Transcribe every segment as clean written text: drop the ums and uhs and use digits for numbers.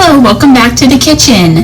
Hello, welcome back to the kitchen.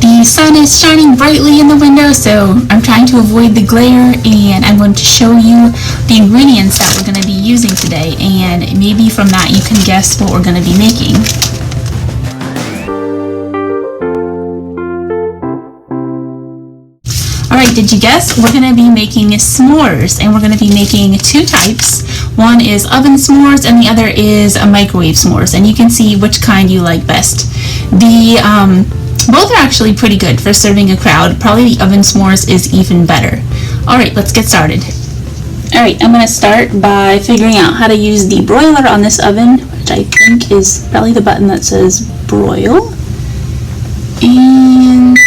The sun is shining brightly in the window, so I'm trying to avoid the glare, and I'm going to show you the ingredients that we're going to be using today, and maybe from that you can guess what we're going to be making. Alright, did you guess? We're going to be making s'mores, and we're going to be making two types. One is oven s'mores and the other is a microwave s'mores, and you can see which kind you like best. Both are actually pretty good for serving a crowd. Probably the oven s'mores is even better. Alright, let's get started. Alright, I'm going to start by figuring out how to use the broiler on this oven, which I think is probably the button that says broil. And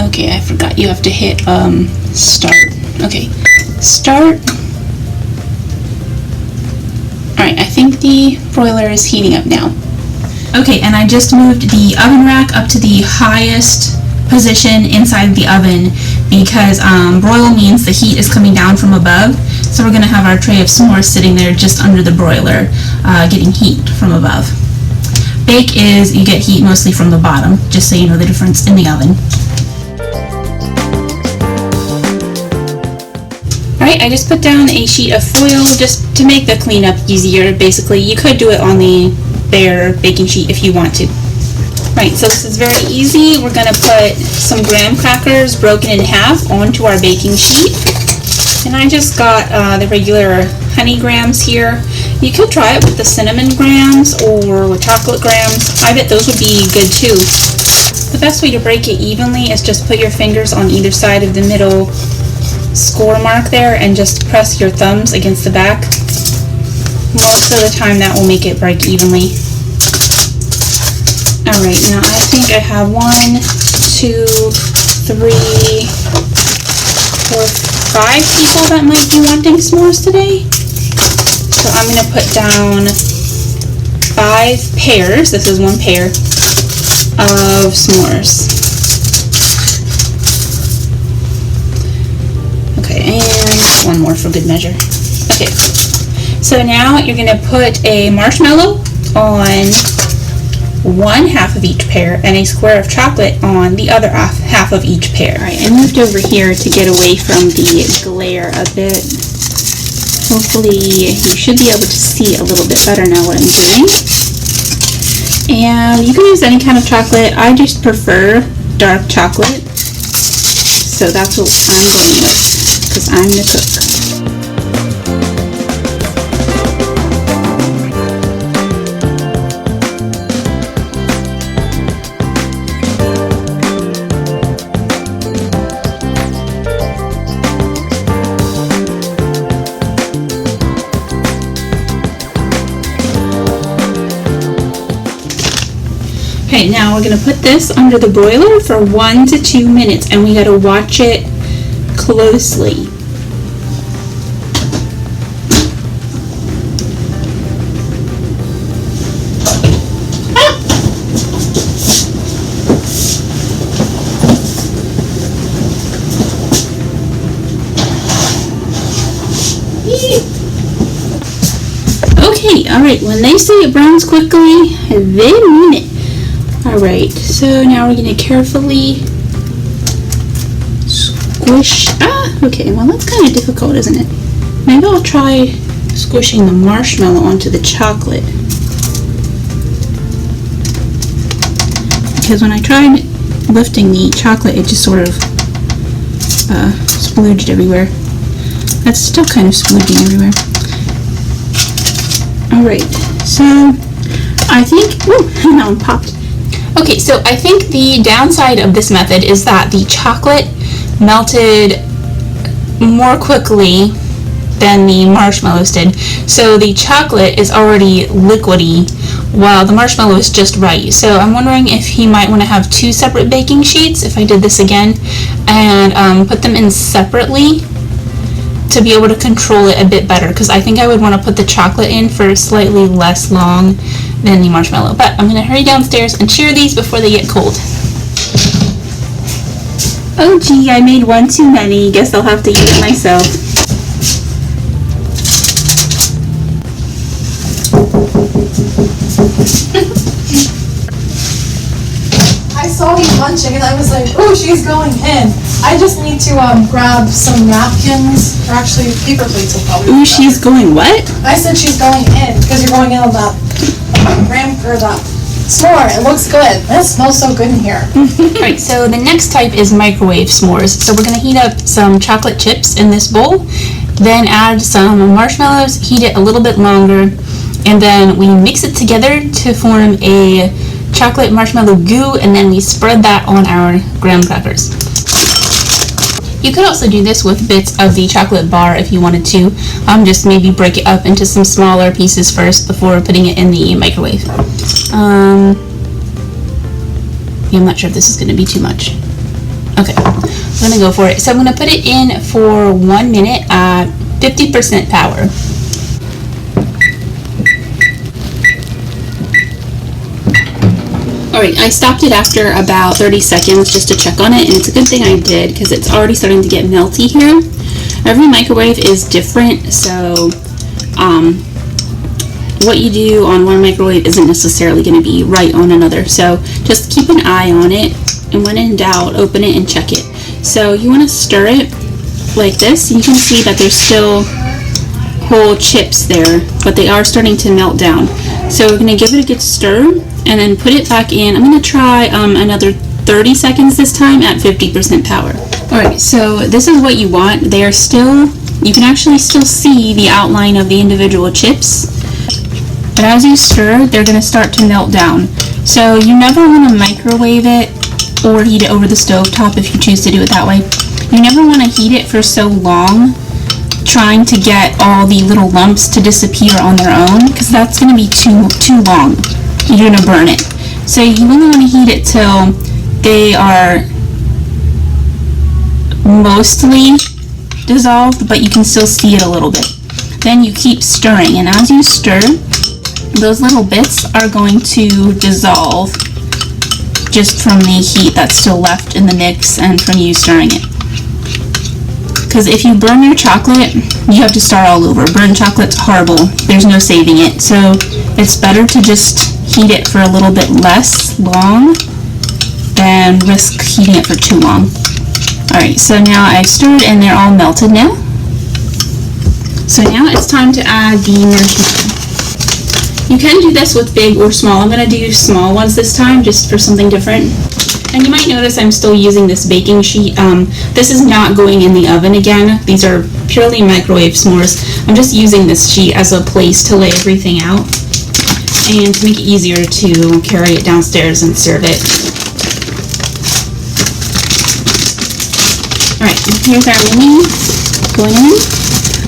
okay, I forgot you have to hit start. Okay, start. Alright, I think the broiler is heating up now. Okay, and I just moved the oven rack up to the highest position inside the oven because broil means the heat is coming down from above. So we're going to have our tray of s'mores sitting there just under the broiler, getting heat from above. Bake is you get heat mostly from the bottom, just so you know the difference in the oven. Alright, I just put down a sheet of foil just to make the cleanup easier. Basically, you could do it on the bare baking sheet if you want to. Right, so this is very easy. We're going to put some graham crackers broken in half onto our baking sheet. And I just got the regular honey grahams here. You could try it with the cinnamon grahams or with chocolate grahams. I bet those would be good too. The best way to break it evenly is just put your fingers on either side of the middle score mark there and just press your thumbs against the back. Most of the time that will make it break evenly. Alright, now I think I have 1, 2, 3, 4, 5 people that might be wanting s'mores today. So I'm going to put down 5 pairs, this is one pair, of s'mores. Okay, and one more for good measure. Okay, so now you're going to put a marshmallow on one half of each pair and a square of chocolate on the other half of each pair. Alright, I moved over here to get away from the glare a bit. Hopefully you should be able to see a little bit better now what I'm doing. And you can use any kind of chocolate. I just prefer dark chocolate. So that's what I'm going with, because I'm the cook. Okay, now we're going to put this under the broiler for 1 to 2 minutes, and we got to watch it closely. Okay, alright, when they say it browns quickly, they mean it. Alright, so now we're going to carefully squish. Okay, well that's kind of difficult, isn't it? Maybe I'll try squishing the marshmallow onto the chocolate. Because when I tried lifting the chocolate, it just sort of splooged everywhere. That's still kind of splooging everywhere. Alright, so I think, now I'm popped. Okay, so I think the downside of this method is that the chocolate melted more quickly than the marshmallows did. So the chocolate is already liquidy while the marshmallow is just right. So I'm wondering if he might want to have 2 separate baking sheets if I did this again and put them in separately to be able to control it a bit better, because I think I would want to put the chocolate in for slightly less long than the marshmallow. But I'm going to hurry downstairs and share these before they get cold. Oh gee, I made one too many. Guess I'll have to eat it myself. saw you munching and I was like, oh, she's going in. I just need to grab some napkins, or actually paper plates will probably Ooh, be better. she's going what? I said she's going in because you're going in on that that s'more. It looks good. It smells so good in here. Alright, so the next type is microwave s'mores. So we're going to heat up some chocolate chips in this bowl, then add some marshmallows, heat it a little bit longer, and then we mix it together to form a chocolate marshmallow goo, and then we spread that on our graham crackers. You could also do this with bits of the chocolate bar if you wanted to. Just maybe break it up into some smaller pieces first before putting it in the microwave. Yeah, I'm not sure if this is going to be too much. Okay, I'm going to go for it. So I'm going to put it in for 1 minute at 50% power. Alright, I stopped it after about 30 seconds just to check on it, and it's a good thing I did because it's already starting to get melty here. Every microwave is different, so what you do on one microwave isn't necessarily going to be right on another. So just keep an eye on it, and when in doubt, open it and check it. So you want to stir it like this. You can see that there's still whole chips there, but they are starting to melt down. So we're going to give it a good stir and then put it back in. I'm going to try another 30 seconds this time at 50% power. Alright, so this is what you want. They are still, you can actually still see the outline of the individual chips, but as you stir, they're going to start to melt down. So you never want to microwave it or heat it over the stove top if you choose to do it that way. You never want to heat it for so long trying to get all the little lumps to disappear on their own, because that's going to be too long. You're going to burn it. So you only want to heat it till they are mostly dissolved, but you can still see it a little bit. Then you keep stirring, and as you stir, those little bits are going to dissolve just from the heat that's still left in the mix and from you stirring it. Because if you burn your chocolate, you have to start all over. Burnt chocolate's horrible. There's no saving it. So it's better to just heat it for a little bit less long than risk heating it for too long. Alright, so now I've stirred and they're all melted now. So now it's time to add the marshmallow. You can do this with big or small. I'm going to do small ones this time just for something different. And you might notice I'm still using this baking sheet. This is not going in the oven again. These are purely microwave s'mores. I'm just using this sheet as a place to lay everything out and to make it easier to carry it downstairs and serve it. Alright, here's our mini going in.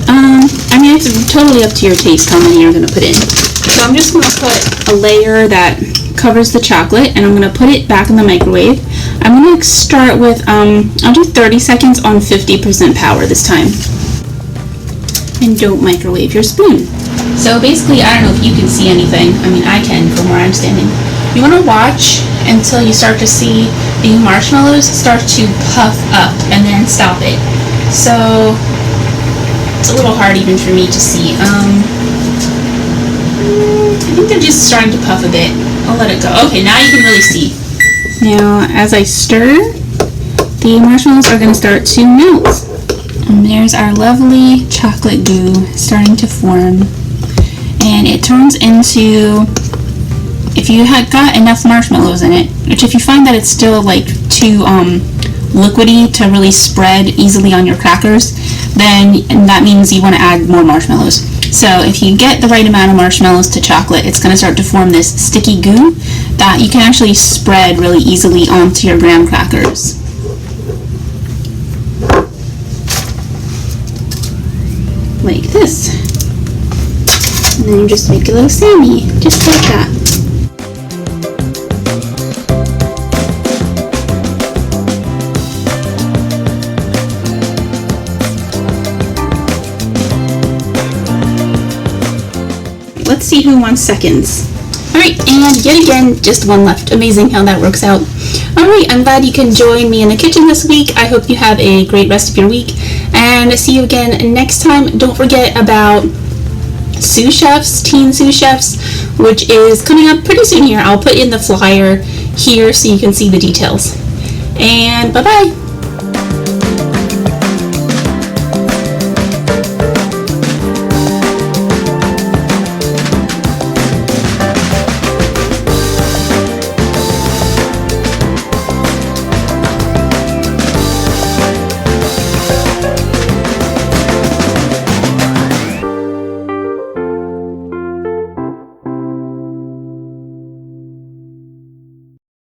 I mean, it's totally up to your taste how many you're going to put in. So I'm just going to put a layer that covers the chocolate, and I'm going to put it back in the microwave. I'm going to start with, I'll do 30 seconds on 50% power this time. And don't microwave your spoon. So basically, I don't know if you can see anything. I mean, I can from where I'm standing. You want to watch until you start to see the marshmallows start to puff up and then stop it. So it's a little hard even for me to see. I think they're just starting to puff a bit. I'll let it go. Okay, now you can really see. Now, as I stir, the marshmallows are going to start to melt. And there's our lovely chocolate goo starting to form. And it turns into, if you had got enough marshmallows in it, which if you find that it's still like too liquidy to really spread easily on your crackers, then that means you want to add more marshmallows. So if you get the right amount of marshmallows to chocolate, it's going to start to form this sticky goo that you can actually spread really easily onto your graham crackers. Like this. And then you just make a little Sammy, just like that. Let's see who wants seconds. Alright, and yet again, just one left. Amazing how that works out. Alright, I'm glad you can join me in the kitchen this week. I hope you have a great rest of your week, and see you again next time. Don't forget about Sous Chefs, Teen Sous Chefs, which is coming up pretty soon here. I'll put in the flyer here so you can see the details. And bye-bye.